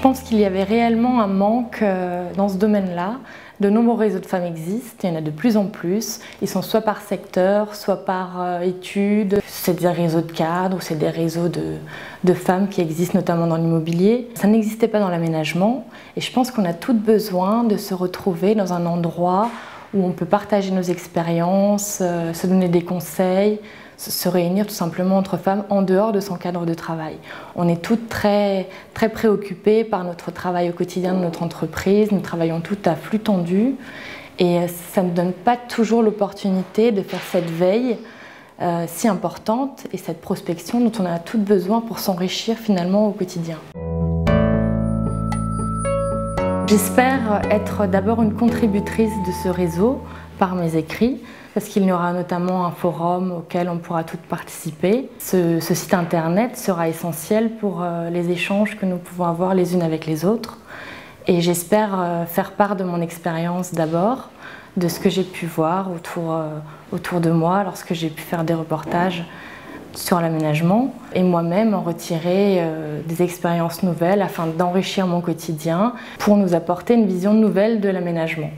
Je pense qu'il y avait réellement un manque dans ce domaine-là. De nombreux réseaux de femmes existent, il y en a de plus en plus. Ils sont soit par secteur, soit par études. C'est des réseaux de cadres ou c'est des réseaux de femmes qui existent notamment dans l'immobilier. Ça n'existait pas dans l'aménagement et je pense qu'on a toutes besoin de se retrouver dans un endroit où on peut partager nos expériences, se donner des conseils, se réunir tout simplement entre femmes en dehors de son cadre de travail. On est toutes très préoccupées par notre travail au quotidien de notre entreprise, nous travaillons toutes à flux tendu et ça ne donne pas toujours l'opportunité de faire cette veille si importante et cette prospection dont on a toutes besoin pour s'enrichir finalement au quotidien. J'espère être d'abord une contributrice de ce réseau par mes écrits, parce qu'il y aura notamment un forum auquel on pourra toutes participer. Ce site internet sera essentiel pour les échanges que nous pouvons avoir les unes avec les autres. Et j'espère faire part de mon expérience d'abord, de ce que j'ai pu voir autour de moi lorsque j'ai pu faire des reportages sur l'aménagement et moi-même en retirer des expériences nouvelles afin d'enrichir mon quotidien pour nous apporter une vision nouvelle de l'aménagement.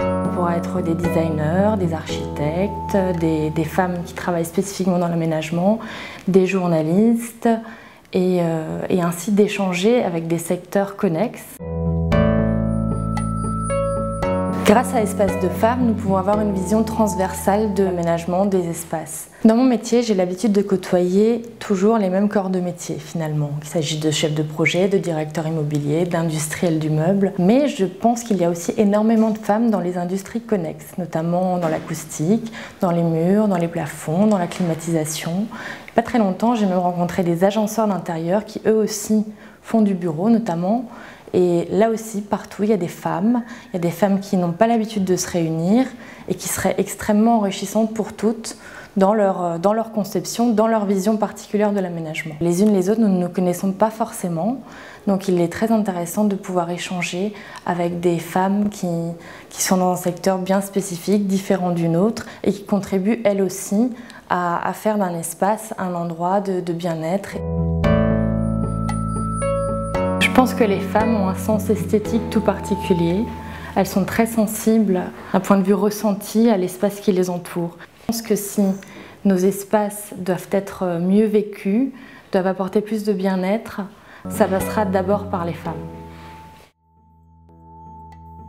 On pourra être des designers, des architectes, des femmes qui travaillent spécifiquement dans l'aménagement, des journalistes et ainsi d'échanger avec des secteurs connexes. Grâce à Espaces de Femmes, nous pouvons avoir une vision transversale de l'aménagement des espaces. Dans mon métier, j'ai l'habitude de côtoyer toujours les mêmes corps de métier finalement. Il s'agit de chefs de projet, de directeurs immobiliers, d'industriels du meuble. Mais je pense qu'il y a aussi énormément de femmes dans les industries connexes, notamment dans l'acoustique, dans les murs, dans les plafonds, dans la climatisation. Il n'y a pas très longtemps, j'ai même rencontré des agenceurs d'intérieur qui eux aussi font du bureau notamment. Et là aussi, partout, il y a des femmes qui n'ont pas l'habitude de se réunir et qui seraient extrêmement enrichissantes pour toutes dans leur conception, dans leur vision particulière de l'aménagement. Les unes les autres, nous ne nous connaissons pas forcément, donc il est très intéressant de pouvoir échanger avec des femmes qui sont dans un secteur bien spécifique, différent d'une autre, et qui contribuent elles aussi à faire d'un espace un endroit de bien-être. Je pense que les femmes ont un sens esthétique tout particulier. Elles sont très sensibles d'un point de vue ressenti à l'espace qui les entoure. Je pense que si nos espaces doivent être mieux vécus, doivent apporter plus de bien-être, ça passera d'abord par les femmes.